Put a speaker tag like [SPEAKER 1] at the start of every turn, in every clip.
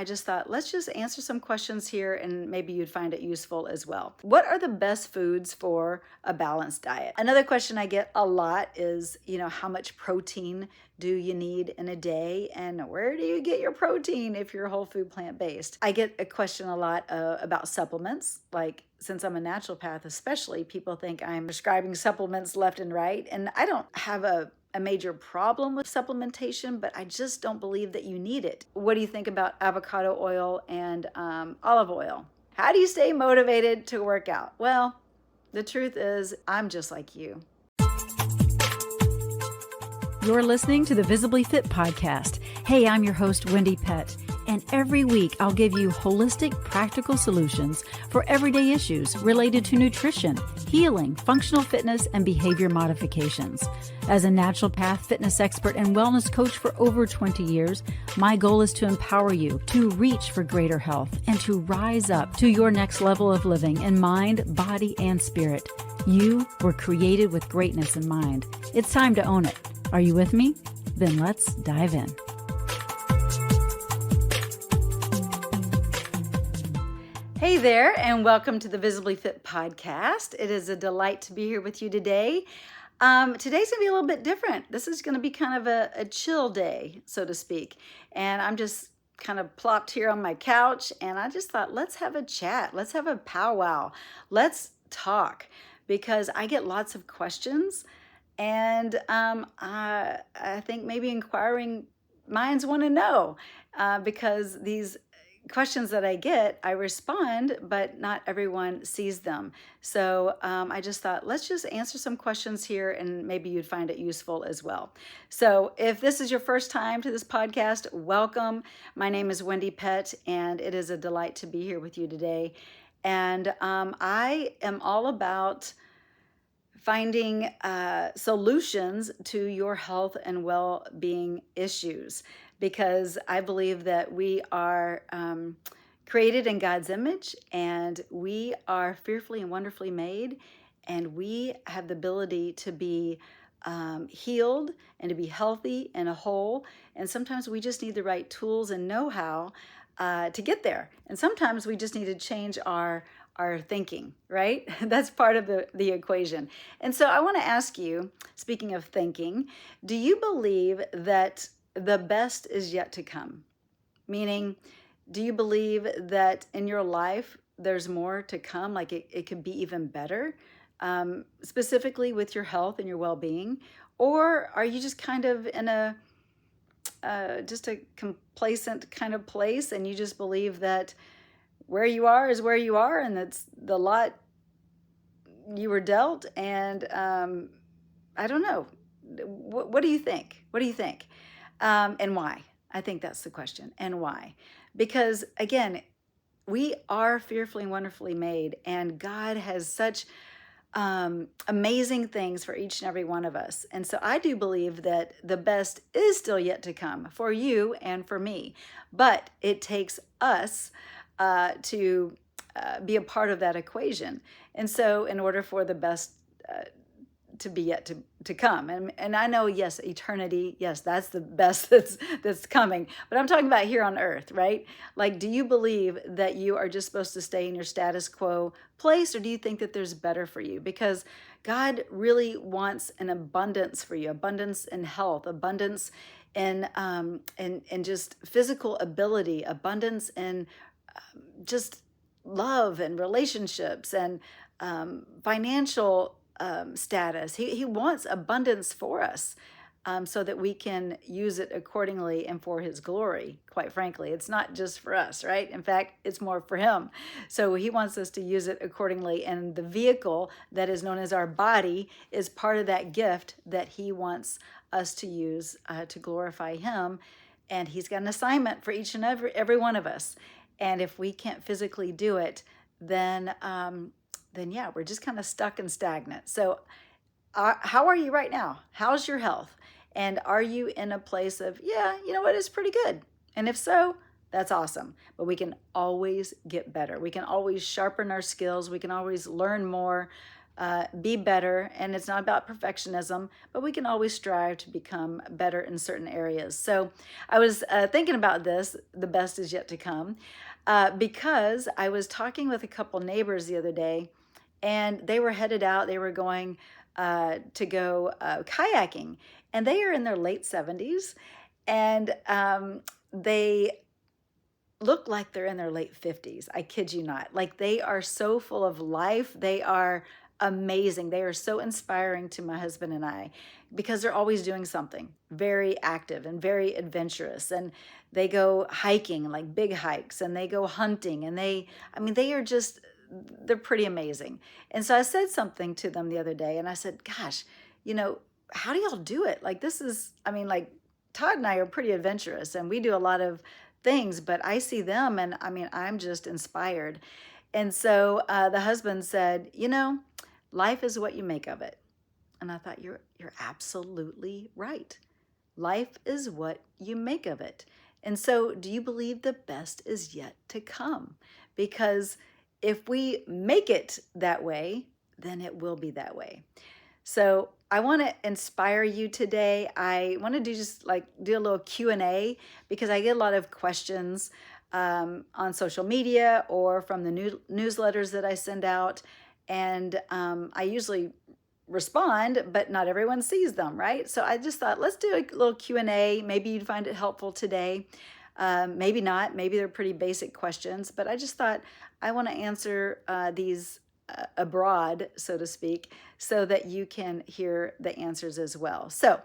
[SPEAKER 1] I just thought, let's just answer some questions here and maybe you'd find it useful as well. What are the best foods for a balanced diet? Another question I get a lot is, how much protein do you need in a day? And where do you get your protein if you're whole food plant-based? I get a question a lot about supplements. Like, since I'm a naturopath especially, people think I'm prescribing supplements left and right. And I don't have a major problem with supplementation, but I just don't believe that you need it. What do you think about avocado oil and olive oil? How do you stay motivated to work out? Well, the truth is, I'm just like you.
[SPEAKER 2] You're listening to the Visibly Fit podcast. Hey, I'm your host, Wendie Pett, and every week I'll give you holistic, practical solutions for everyday issues related to nutrition, healing, functional fitness, and behavior modifications. As a naturopath, fitness expert, and wellness coach for over 20 years, my goal is to empower you to reach for greater health and to rise up to your next level of living in mind, body, and spirit. You were created with greatness in mind. It's time to own it. Are you with me? Then let's dive in.
[SPEAKER 1] Hey there, and welcome to the Visibly Fit podcast. It is a delight to be here with you today. Today's going to be a little bit different. This is going to be kind of a chill day, so to speak. And I'm just kind of plopped here on my couch, and I just thought, let's have a chat. Let's have a powwow. Let's talk, because I get lots of questions. And I think maybe inquiring minds want to know, because these questions that I get, I respond, but not everyone sees them. So I just thought, let's just answer some questions here and maybe you'd find it useful as well. So if this is your first time to this podcast, welcome. My name is Wendie Pett, and it is a delight to be here with you today. And I am all about finding solutions to your health and well-being issues, because I believe that we are created in God's image, and we are fearfully and wonderfully made, and we have the ability to be healed and to be healthy and whole. And sometimes we just need the right tools and know-how to get there. And sometimes we just need to change our thinking, right? That's part of the equation. And so I want to ask you, speaking of thinking, do you believe that the best is yet to come? Meaning, do you believe that in your life there's more to come, like it could be even better, specifically with your health and your well-being? Or are you just kind of in a complacent kind of place, and you just believe that where you are is where you are, and that's the lot you were dealt? And I don't know. What do you think? What do you think? And why? I think that's the question. And why? Because again, we are fearfully and wonderfully made, and God has such amazing things for each and every one of us. And so I do believe that the best is still yet to come for you and for me, but it takes us to be a part of that equation. And so in order for the best to be yet to come, and I know, yes, eternity, yes, that's the best that's coming, but I'm talking about here on earth, right? Like, do you believe that you are just supposed to stay in your status quo place, or do you think that there's better for you? Because God really wants an abundance for you, abundance in health, abundance in just physical ability, abundance in just love and relationships and financial status. He wants abundance for us, so that we can use it accordingly and for his glory. Quite frankly, it's not just for us, right? In fact, it's more for him. So he wants us to use it accordingly, and the vehicle that is known as our body is part of that gift that he wants us to use to glorify him. And he's got an assignment for each and every one of us. And if we can't physically do it, then yeah, we're just kind of stuck and stagnant. So how are you right now? How's your health? And are you in a place of, yeah, you know what, it's pretty good? And if so, that's awesome. But we can always get better. We can always sharpen our skills. We can always learn more, be better. And it's not about perfectionism, but we can always strive to become better in certain areas. So I was thinking about this, the best is yet to come, because I was talking with a couple neighbors the other day, and they were headed out. They were going to go kayaking, and they are in their late 70s, and they look like they're in their late 50s. I kid you not. Like, they are so full of life. They are amazing. They are so inspiring to my husband and I, because they're always doing something very active and very adventurous. And they go hiking, like big hikes, and they go hunting, and they are just, they're pretty amazing. And so I said something to them the other day, and I said, gosh, how do y'all do it? Like, this is, like, Todd and I are pretty adventurous, and we do a lot of things, but I see them, and I'm just inspired. And so the husband said, life is what you make of it. And I thought, you're absolutely right. Life is what you make of it. And so, do you believe the best is yet to come? Because if we make it that way, then it will be that way. So I want to inspire you today. I want to do a little Q&A, because I get a lot of questions on social media or from the newsletters that I send out. And I usually respond, but not everyone sees them, right? So I just thought, let's do a little Q&A. Maybe you'd find it helpful today. Maybe not. Maybe they're pretty basic questions, but I just thought I want to answer these abroad, so to speak, so that you can hear the answers as well. So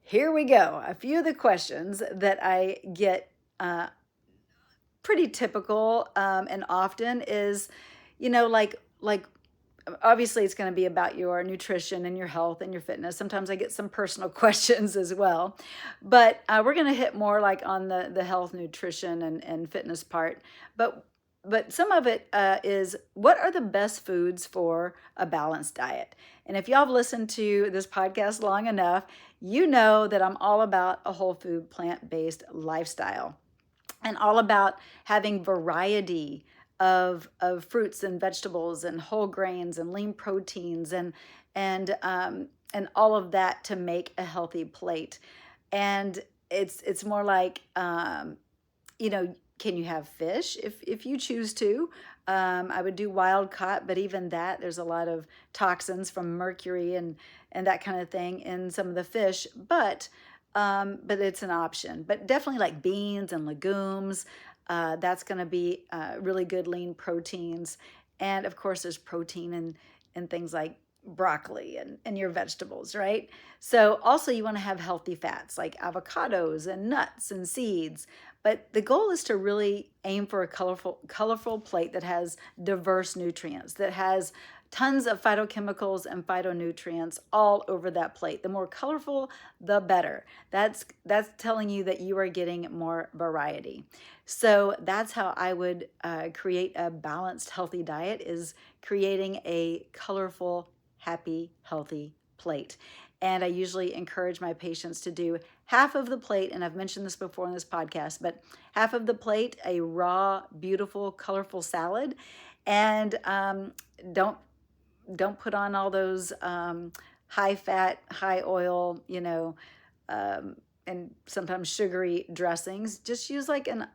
[SPEAKER 1] here we go. A few of the questions that I get pretty typical and often is, like obviously it's going to be about your nutrition and your health and your fitness. Sometimes I get some personal questions as well, but we're going to hit more like on the health, nutrition, and fitness part. But some of it is, what are the best foods for a balanced diet? And if y'all have listened to this podcast long enough, you know that I'm all about a whole food, plant-based lifestyle, and all about having variety of fruits and vegetables and whole grains and lean proteins and all of that to make a healthy plate. And it's more like, can you have fish if you choose to? I would do wild caught, but even that, there's a lot of toxins from mercury and that kind of thing in some of the fish, but it's an option. But definitely like beans and legumes, that's going to be really good lean proteins. And of course, there's protein in things like broccoli and your vegetables, right? So also you want to have healthy fats like avocados and nuts and seeds. But the goal is to really aim for a colorful plate that has diverse nutrients, that has tons of phytochemicals and phytonutrients all over that plate. The more colorful, the better. That's telling you that you are getting more variety. So that's how I would create a balanced, healthy diet, is creating a colorful, happy, healthy plate. And I usually encourage my patients to do half of the plate, and I've mentioned this before in this podcast, but half of the plate, a raw, beautiful, colorful salad. And don't put on all those high fat, high oil, and sometimes sugary dressings. Just use like an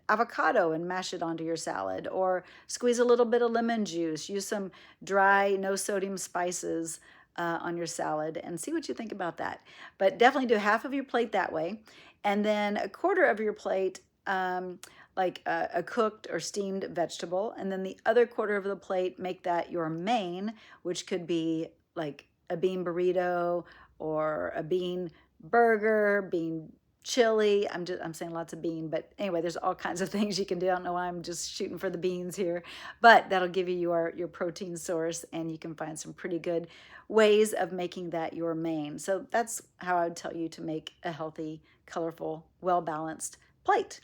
[SPEAKER 1] avocado and mash it onto your salad, or squeeze a little bit of lemon juice. Use some dry, no sodium spices on your salad, and see what you think about that. But definitely do half of your plate that way, and then a quarter of your plate like a cooked or steamed vegetable, and then the other quarter of the plate, make that your main, which could be like a bean burrito or a bean burger, bean chili. I'm saying lots of bean, but anyway, there's all kinds of things you can do. I don't know why I'm just shooting for the beans here, but that'll give you your protein source, and you can find some pretty good ways of making that your main. So that's how I would tell you to make a healthy, colorful, well-balanced plate.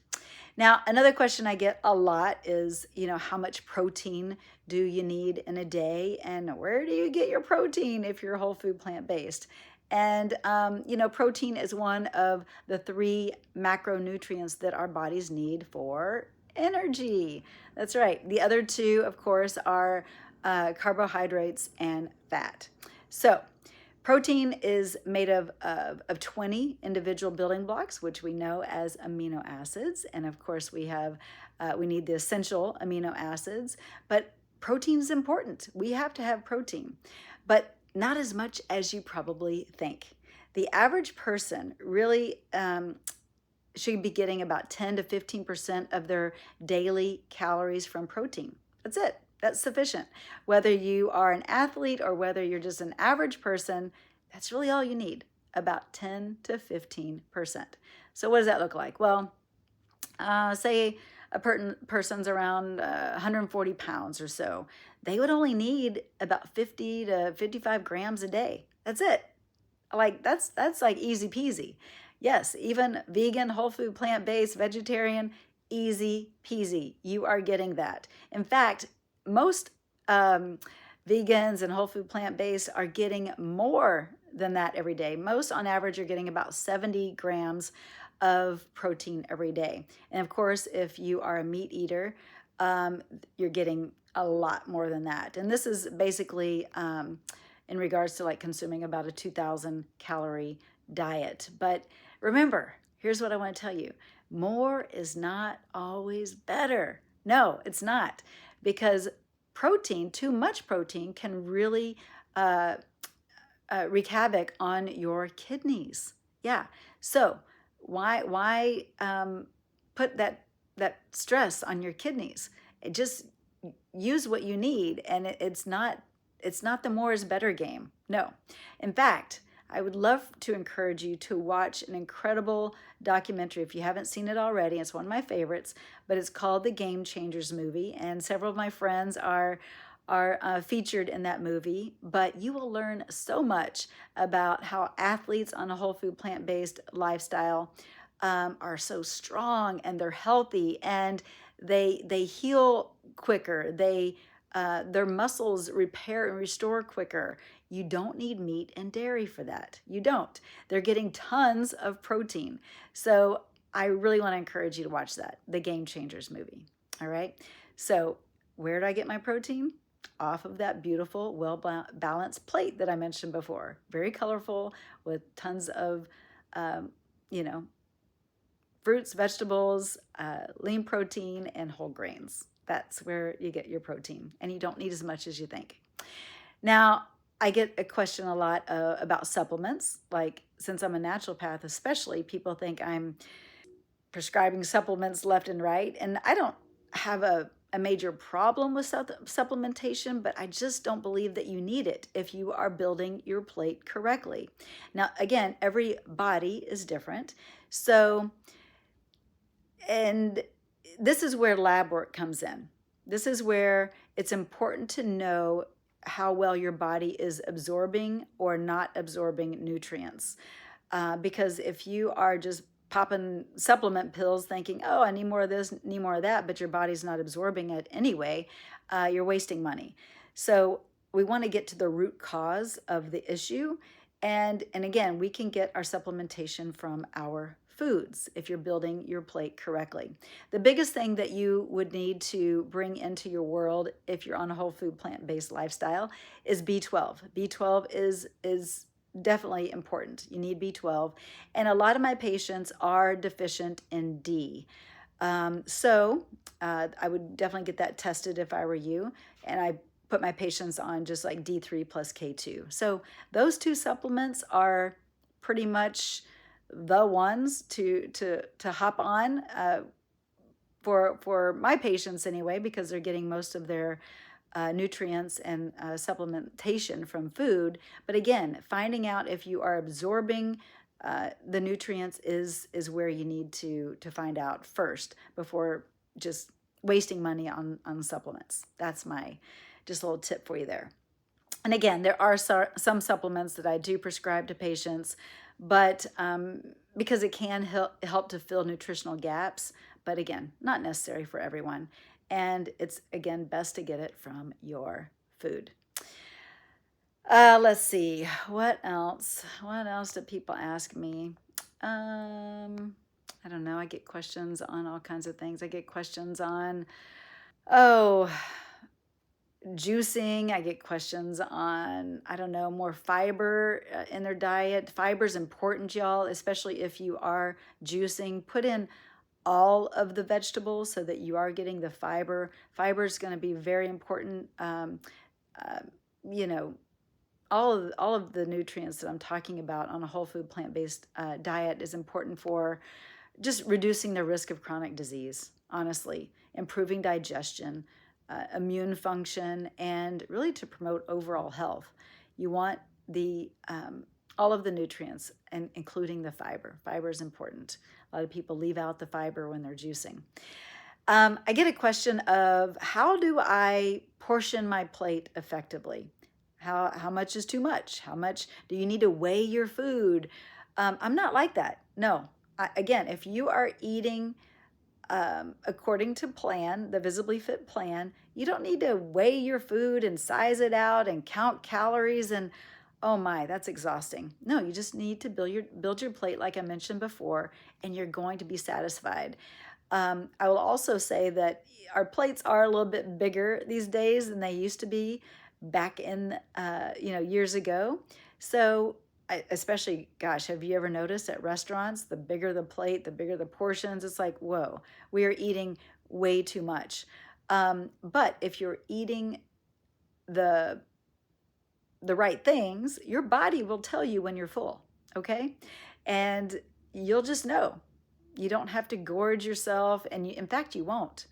[SPEAKER 1] Now, another question I get a lot is, how much protein do you need in a day, and where do you get your protein if you're whole food plant-based? And, protein is one of the 3 macronutrients that our bodies need for energy. That's right. The other 2, of course, are carbohydrates, and fat. So protein is made of 20 individual building blocks, which we know as amino acids. And of course, we need the essential amino acids, but protein is important. We have to have protein, but not as much as you probably think. The average person really should be getting about 10 to 15% of their daily calories from protein. That's it. That's sufficient. Whether you are an athlete or whether you're just an average person, that's really all you need, about 10 to 15%. So what does that look like? Well, say a person's around 140 pounds or so. They would only need about 50 to 55 grams a day. That's it. Like that's like easy peasy. Yes, even vegan, whole food, plant-based, vegetarian, easy peasy. You are getting that. In fact, most vegans and whole food, plant-based are getting more than that every day. Most on average are getting about 70 grams of protein every day. And of course, if you are a meat eater, you're getting a lot more than that. And this is basically in regards to like consuming about a 2,000 calorie diet. But remember, here's what I want to tell you. More is not always better. No, it's not. Because protein, too much protein, can really wreak havoc on your kidneys. Yeah. So why put that stress on your kidneys? Just use what you need, and it's not the more is better game. No. In fact, I would love to encourage you to watch an incredible documentary if you haven't seen it already. It's one of my favorites, but it's called The Game Changers Movie, and several of my friends are featured in that movie. But you will learn so much about how athletes on a whole food, plant-based lifestyle are so strong, and they're healthy, and they heal quicker. Their muscles repair and restore quicker. You don't need meat and dairy for that. You don't. They're getting tons of protein. So I really want to encourage you to watch that, The Game Changers movie. All right. So where do I get my protein? Off of that beautiful, well-balanced plate that I mentioned before. Very colorful with tons of, fruits, vegetables, lean protein, and whole grains. That's where you get your protein, and you don't need as much as you think. Now, I get a question a lot about supplements. Like, since I'm a naturopath especially, people think I'm prescribing supplements left and right, and I don't have a major problem with supplementation, but I just don't believe that you need it if you are building your plate correctly. Now, again, every body is different. So, and this is where lab work comes in. This is where it's important to know how well your body is absorbing or not absorbing nutrients. Because if you are just popping supplement pills thinking, oh, I need more of this, need more of that, but your body's not absorbing it anyway, you're wasting money. So we want to get to the root cause of the issue. And again, we can get our supplementation from our foods if you're building your plate correctly. The biggest thing that you would need to bring into your world if you're on a whole food plant-based lifestyle is B12. B12 is definitely important. You need B12. And a lot of my patients are deficient in D. So I would definitely get that tested if I were you. And I put my patients on just like D3 plus K2. So those two supplements are pretty much the ones to hop on for my patients anyway, because they're getting most of their nutrients and supplementation from food. But again, finding out if you are absorbing the nutrients is where you need to find out first before just wasting money on supplements. That's my just a little tip for you there. And again, there are some supplements that I do prescribe to patients, but because it can help to fill nutritional gaps, but again, not necessary for everyone. And it's, again, best to get it from your food. Let's see, what else? What else do people ask me? I don't know. I get questions on all kinds of things. I get questions on, juicing. I get questions on, I don't know, more fiber in their diet. Fiber is important, y'all, especially if you are juicing. Put in all of the vegetables so that you are getting the fiber. Fiber is going to be very important. Uh, you know, all of the nutrients that I'm talking about on a whole food plant-based diet is important for just reducing the risk of chronic disease, honestly, improving digestion, immune function, and really to promote overall health. You want the all of the nutrients, and including the fiber. Fiber is important. A lot of people leave out the fiber when they're juicing. I get a question of, how do I portion my plate effectively? How much is too much? How much do you need to weigh your food? I'm not like that. No. Again, if you are eating according to plan, the Visibly Fit plan, you don't need to weigh your food and size it out and count calories and, oh my, that's exhausting. No, you just need to build your plate like I mentioned before, and you're going to be satisfied. I will also say that our plates are a little bit bigger these days than they used to be back in years ago. So especially, gosh, have you ever noticed at restaurants, the bigger the plate, the bigger the portions? It's like, whoa, we are eating way too much. But if you're eating the right things, your body will tell you when you're full, okay? And you'll just know. You don't have to gorge yourself, and in fact, you won't.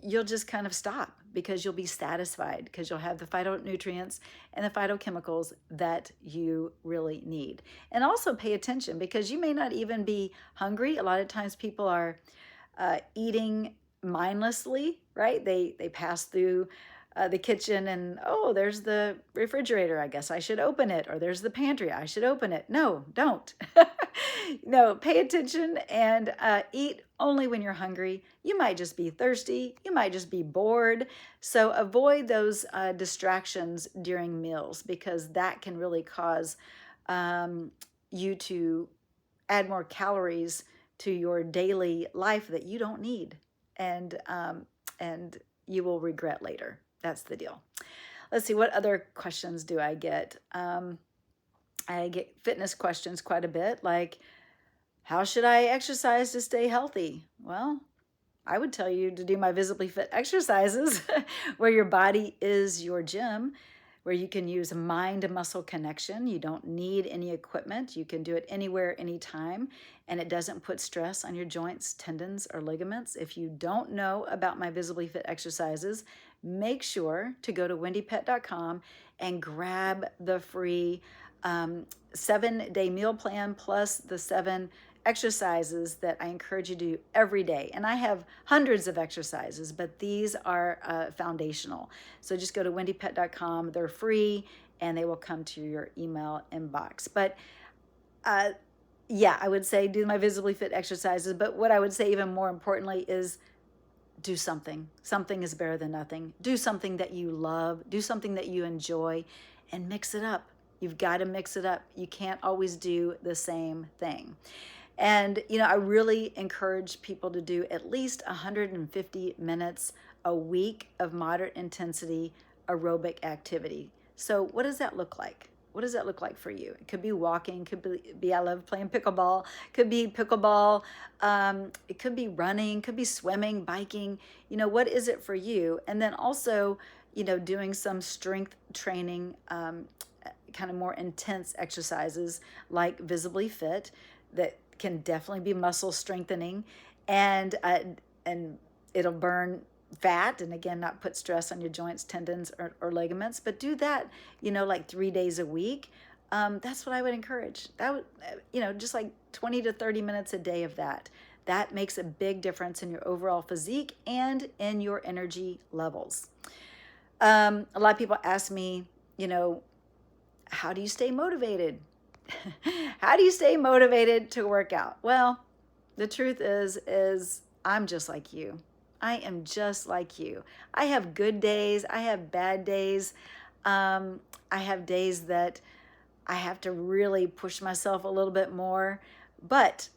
[SPEAKER 1] You'll just kind of stop because you'll be satisfied, because you'll have the phytonutrients and the phytochemicals that you really need. And also pay attention, because you may not even be hungry. A lot of times people are eating mindlessly, right? They pass through the kitchen and, oh, there's the refrigerator, I guess I should open it. Or there's the pantry, I should open it. No, don't. No, pay attention and eat only when you're hungry. You might just be thirsty. You might just be bored. So avoid those distractions during meals, because that can really cause you to add more calories to your daily life that you don't need. And you will regret later. That's the deal. Let's see, what other questions do I get? I get fitness questions quite a bit, like, how should I exercise to stay healthy? Well, I would tell you to do my Visibly Fit exercises, where your body is your gym, where you can use mind-muscle connection. You don't need any equipment. You can do it anywhere, anytime, and it doesn't put stress on your joints, tendons, or ligaments. If you don't know about my Visibly Fit exercises, make sure to go to wendiepett.com and grab the free 7-day meal plan, plus the 7 exercises that I encourage you to do every day. And I have hundreds of exercises, but these are foundational. So just go to wendiepett.com. They're free, and they will come to your email inbox. But yeah, I would say do my Visibly Fit exercises. But what I would say even more importantly is do something. Something is better than nothing. Do something that you love. Do something that you enjoy, and mix it up. You've got to mix it up. You can't always do the same thing. And, I really encourage people to do at least 150 minutes a week of moderate intensity aerobic activity. So what does that look like? What does that look like for you? It could be walking, could be I love playing pickleball, could be pickleball, it could be running, could be swimming, biking. What is it for you? And then also, doing some strength training, kind of more intense exercises like Visibly Fit that can definitely be muscle strengthening, and it'll burn fat, and again, not put stress on your joints, tendons, or ligaments. But do that, like 3 days a week. That's what I would encourage. That would, just like 20 to 30 minutes a day of that. That makes a big difference in your overall physique and in your energy levels. A lot of people ask me, how do you stay motivated? How do you stay motivated to work out? Well, the truth is I'm just like you. I am just like you. I have good days. I have bad days. I have days that I have to really push myself a little bit more. But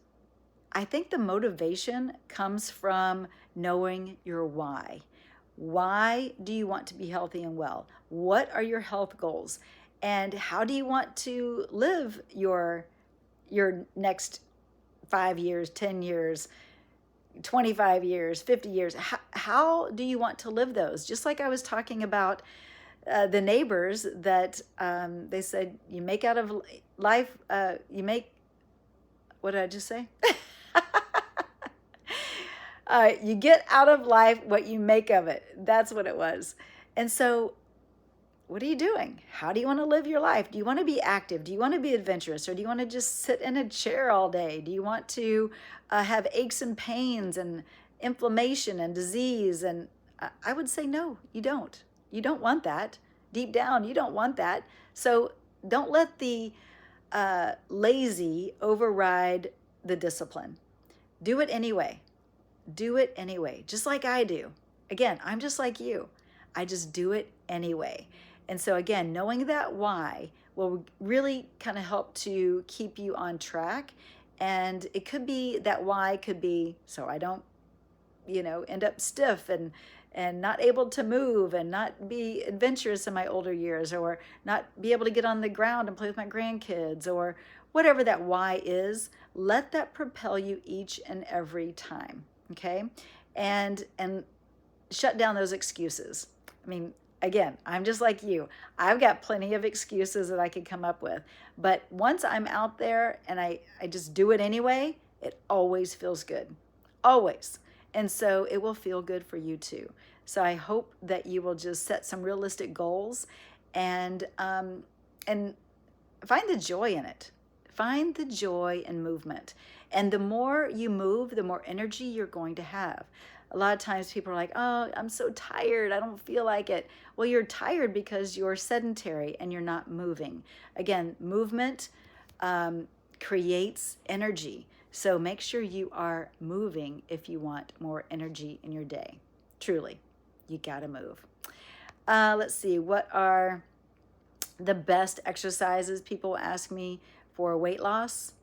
[SPEAKER 1] I think the motivation comes from knowing your why. Why do you want to be healthy and well? What are your health goals? And how do you want to live your next 5 years, 10 years, 25 years, 50 years? How do you want to live those? Just like I was talking about the neighbors that they said, you make out of life, you make, what did I just say? You get out of life what you make of it. That's what it was. And so, what are you doing? How do you want to live your life? Do you want to be active? Do you want to be adventurous? Or do you want to just sit in a chair all day? Do you want to have aches and pains and inflammation and disease? And I would say, no, you don't. You don't want that. Deep down, you don't want that. So don't let the lazy override the discipline. Do it anyway. Do it anyway, just like I do. Again, I'm just like you. I just do it anyway. And so again, knowing that why will really kind of help to keep you on track. And it could be, that why could be so I don't, end up stiff and not able to move and not be adventurous in my older years, or not be able to get on the ground and play with my grandkids, or whatever that why is. Let that propel you each and every time. Okay. And shut down those excuses. I mean, again, I'm just like you. I've got plenty of excuses that I could come up with. But once I'm out there and I just do it anyway, it always feels good. Always. And so it will feel good for you too. So I hope that you will just set some realistic goals and find the joy in it. Find the joy in movement. And the more you move, the more energy you're going to have. A lot of times people are like, oh, I'm so tired. I don't feel like it. Well, you're tired because you're sedentary and you're not moving. Again, movement creates energy. So make sure you are moving if you want more energy in your day. Truly, you got to move. Let's see, what are the best exercises people ask me for weight loss?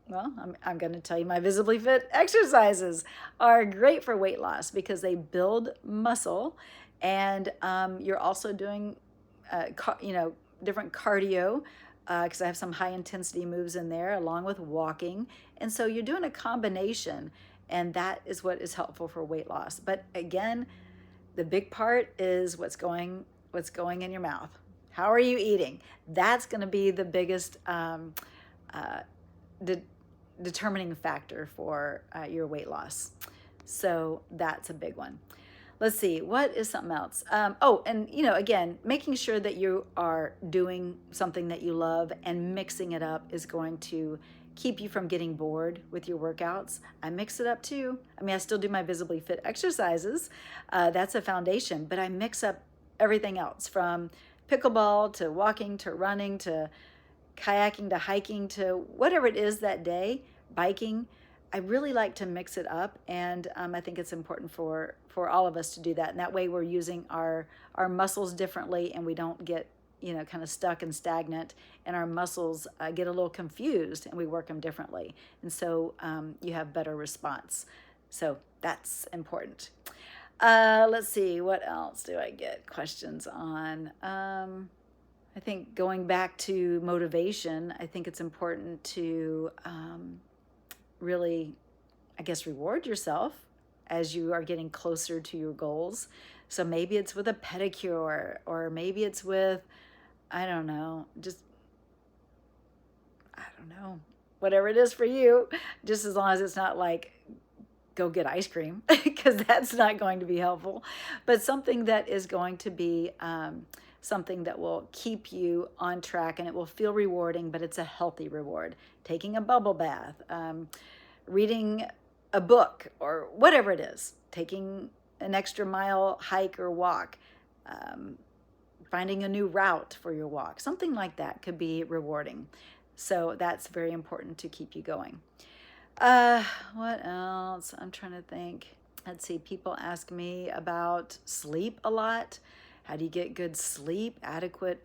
[SPEAKER 1] Well, I'm going to tell you my Visibly Fit exercises are great for weight loss because they build muscle, and you're also doing, different cardio because I have some high intensity moves in there along with walking. And so you're doing a combination, and that is what is helpful for weight loss. But again, the big part is what's going in your mouth. How are you eating? That's going to be the biggest determining factor for your weight loss. So that's a big one. Let's see, what is something else? And again, making sure that you are doing something that you love and mixing it up is going to keep you from getting bored with your workouts. I mix it up too. I mean, I still do my Visibly Fit exercises. That's a foundation, but I mix up everything else, from pickleball to walking to running to kayaking to hiking to whatever it is that day, biking. I really like to mix it up, and I think it's important for all of us to do that. And that way we're using our muscles differently, and we don't get kind of stuck and stagnant, and our muscles get a little confused, and we work them differently. And so you have better response. So that's important. Let's see, what else do I get questions on? I think going back to motivation, I think it's important to really, reward yourself as you are getting closer to your goals. So maybe it's with a pedicure, or maybe it's with, whatever it is for you, just as long as it's not like go get ice cream, because that's not going to be helpful, but something that is going to be something that will keep you on track, and it will feel rewarding, but it's a healthy reward. Taking a bubble bath, reading a book, or whatever it is, taking an extra mile hike or walk, finding a new route for your walk, something like that could be rewarding. So that's very important to keep you going. What else? I'm trying to think. Let's see, people ask me about sleep a lot. How do you get good sleep, adequate,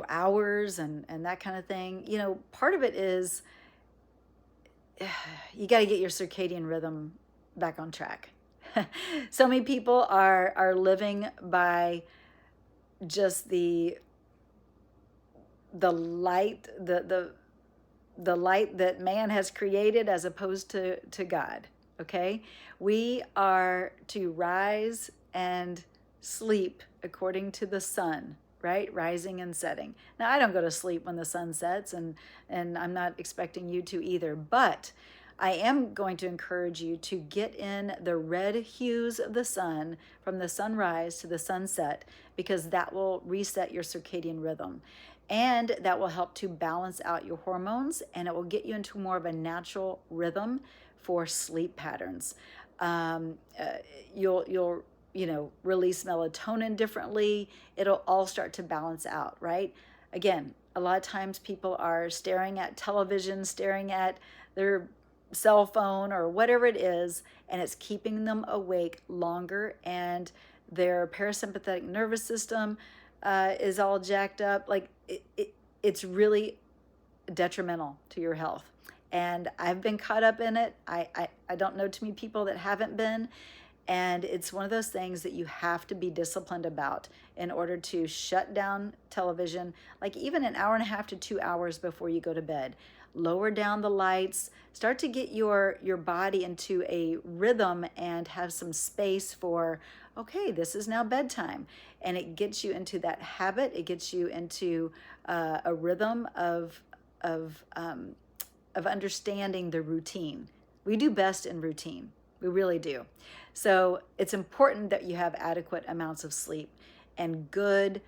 [SPEAKER 1] hours and that kind of thing? Part of it is you got to get your circadian rhythm back on track. So many people are living by just the light, the light that man has created as opposed to God. Okay? We are to rise and sleep according to the sun, right? Rising and setting. Now, I don't go to sleep when the sun sets, and I'm not expecting you to either, but I am going to encourage you to get in the red hues of the sun from the sunrise to the sunset, because that will reset your circadian rhythm. And that will help to balance out your hormones, and it will get you into more of a natural rhythm for sleep patterns. Um, uh, you'll release melatonin differently. It'll all start to balance out, right? Again, a lot of times people are staring at television, staring at their cell phone or whatever it is, and it's keeping them awake longer, and their parasympathetic nervous system is all jacked up. Like it's really detrimental to your health. And I've been caught up in it. I don't know too many people that haven't been. And it's one of those things that you have to be disciplined about in order to shut down television, like even an hour and a half to 2 hours before you go to bed. Lower down the lights, start to get your body into a rhythm and have some space for, okay, this is now bedtime. And it gets you into that habit. It gets you into a rhythm of understanding the routine. We do best in routine. We really do. So it's important that you have adequate amounts of sleep and good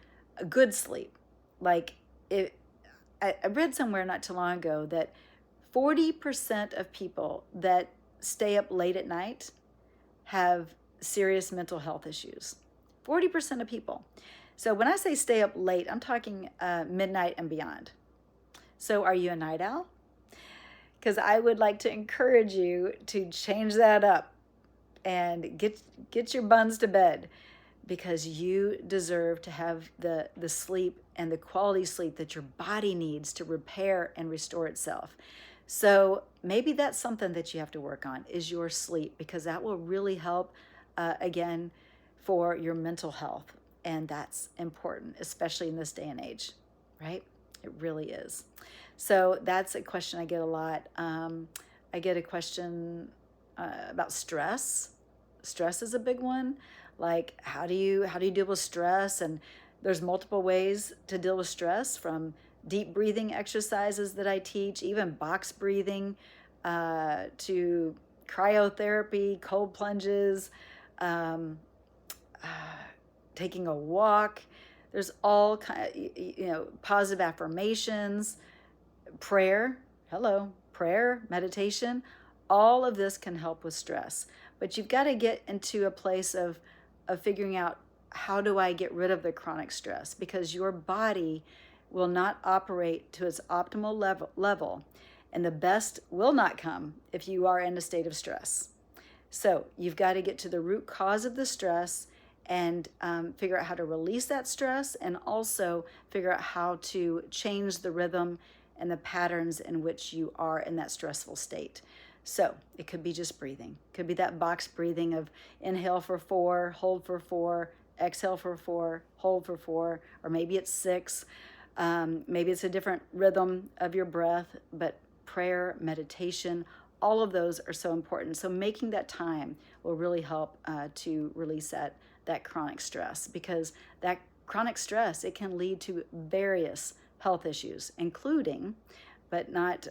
[SPEAKER 1] sleep. Like I read somewhere not too long ago that 40% of people that stay up late at night have serious mental health issues. 40% of people. So when I say stay up late, I'm talking midnight and beyond. So are you a night owl? Because I would like to encourage you to change that up and get your buns to bed, because you deserve to have the sleep and the quality sleep that your body needs to repair and restore itself. So maybe that's something that you have to work on, is your sleep, because that will really help, again, for your mental health. And that's important, especially in this day and age, right? It really is. So that's a question I get a lot. I get a question about stress. Stress is a big one. Like, how do you deal with stress? And there's multiple ways to deal with stress, from deep breathing exercises that I teach, even box breathing, to cryotherapy, cold plunges, taking a walk. There's all kind of, positive affirmations, prayer, meditation. All of this can help with stress. But you've got to get into a place of figuring out, how do I get rid of the chronic stress? Because your body will not operate to its optimal level, and the best will not come if you are in a state of stress. So you've got to get to the root cause of the stress and figure out how to release that stress, and also figure out how to change the rhythm and the patterns in which you are in that stressful state. So it could be just breathing. It could be that box breathing of inhale for 4, hold for 4, exhale for 4, hold for 4, or maybe it's 6. Maybe it's a different rhythm of your breath, but prayer, meditation, all of those are so important. So making that time will really help to release that chronic stress, because that chronic stress, it can lead to various health issues, including, but not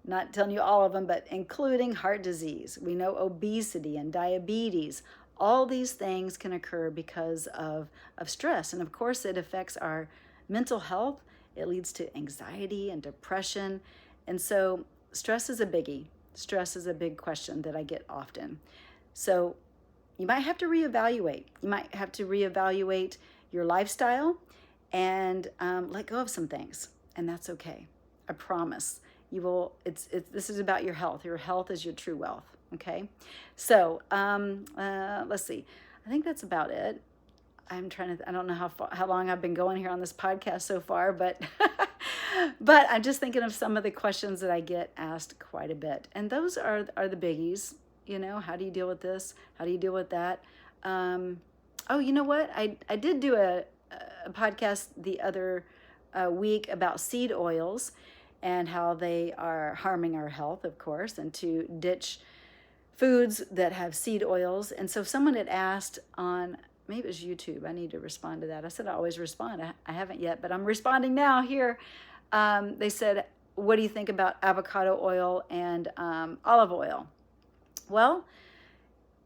[SPEAKER 1] not telling you all of them, but including heart disease. We know obesity and diabetes. All these things can occur because of stress. And of course, it affects our mental health. It leads to anxiety and depression. And so stress is a biggie. Stress is a big question that I get often. So you might have to reevaluate. You might have to reevaluate your lifestyle and let go of some things. And that's okay. I promise. You will. This is about your health. Your health is your true wealth. Okay. So let's see. I think that's about it. I don't know how long I've been going here on this podcast so far, but I'm just thinking of some of the questions that I get asked quite a bit, and those are the biggies. how do you deal with this? How do you deal with that? Oh, you know what? I did do a podcast the other week about seed oils and how they are harming our health, of course, and to ditch foods that have seed oils. And so someone had asked on, maybe it was YouTube, I need to respond to that. I said I always respond. I haven't yet, but I'm responding now here. They said, what do you think about avocado oil and olive oil? Well,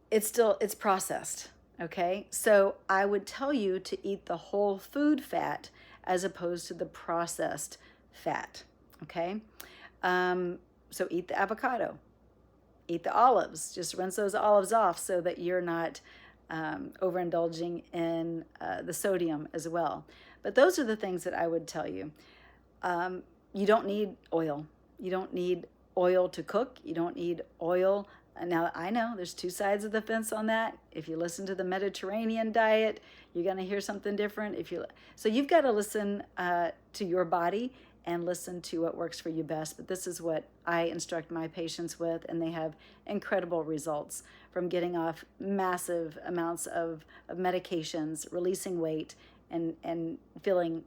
[SPEAKER 1] it's processed, okay? So I would tell you to eat the whole food fat as opposed to the processed fat, okay? So eat the avocado, eat the olives, just rinse those olives off so that you're not overindulging in the sodium as well. But those are the things that I would tell you. You don't need oil. You don't need oil to cook. You don't need oil. Now, I know there's two sides of the fence on that. If you listen to the Mediterranean diet, you're going to hear something different. So you've got to listen to your body and listen to what works for you best. But this is what I instruct my patients with, and they have incredible results from getting off massive amounts of medications, releasing weight, and feeling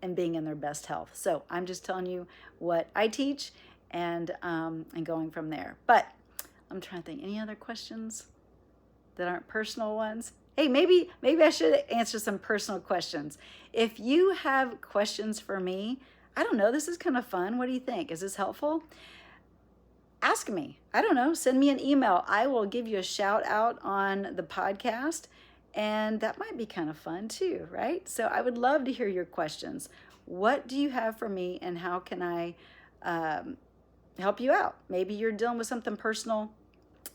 [SPEAKER 1] and being in their best health. So I'm just telling you what I teach and going from there. But I'm trying to think, any other questions that aren't personal ones? Hey, maybe I should answer some personal questions. If you have questions for me, I don't know, this is kind of fun. What do you think? Is this helpful? Ask me. I don't know, send me an email. I will give you a shout out on the podcast, and that might be kind of fun too, right? So I would love to hear your questions. What do you have for me, and how can I help you out? Maybe you're dealing with something personal,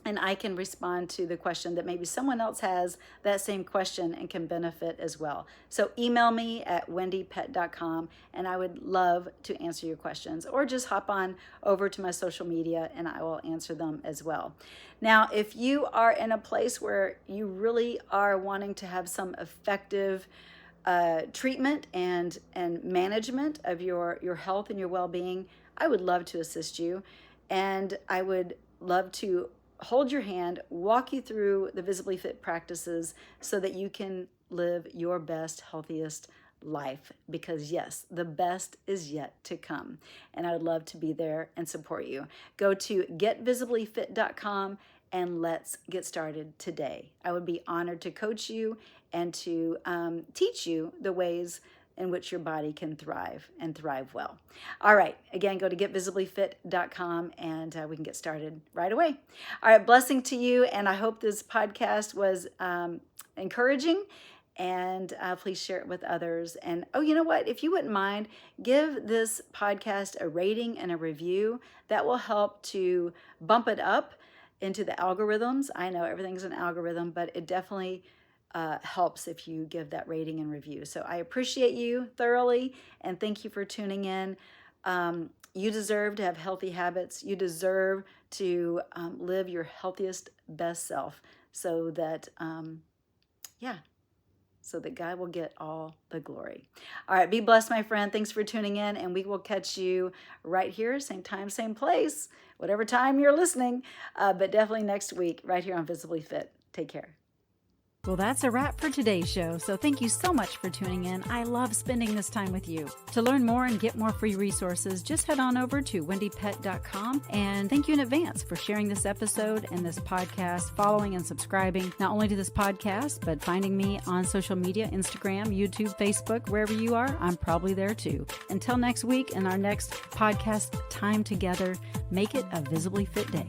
[SPEAKER 1] and I can respond to the question that maybe someone else has that same question and can benefit as well. So email me at wendiepett.com, and I would love to answer your questions, or just hop on over to my social media and I will answer them as well. Now, if you are in a place where you really are wanting to have some effective treatment and management of your health and your well-being, I would love to assist you, and I would love to hold your hand, walk you through the Visibly Fit practices so that you can live your best, healthiest life. Because yes, the best is yet to come. And I would love to be there and support you. Go to getvisiblyfit.com and let's get started today. I would be honored to coach you and to teach you the ways in which your body can thrive and thrive well. All right, again, go to getvisiblyfit.com and we can get started right away. All right, blessing to you, and I hope this podcast was encouraging, and please share it with others. And oh, you know what? If you wouldn't mind, give this podcast a rating and a review. That will help to bump it up into the algorithms. I know everything's an algorithm, but it definitely helps if you give that rating and review. So I appreciate you thoroughly, and thank you for tuning in. You deserve to have healthy habits. You deserve to live your healthiest, best self, so that, so that God will get all the glory. All right, be blessed, my friend. Thanks for tuning in, and we will catch you right here, same time, same place, whatever time you're listening, but definitely next week, right here on Visibly Fit. Take care.
[SPEAKER 2] Well, that's a wrap for today's show, so thank you so much for tuning in. I love spending this time with you. To learn more and get more free resources, just head on over to wendiepett.com, and thank you in advance for sharing this episode and this podcast, following and subscribing not only to this podcast, but finding me on social media, Instagram, YouTube, Facebook, wherever you are, I'm probably there too. Until next week and our next podcast time together, make it a Visibly Fit day.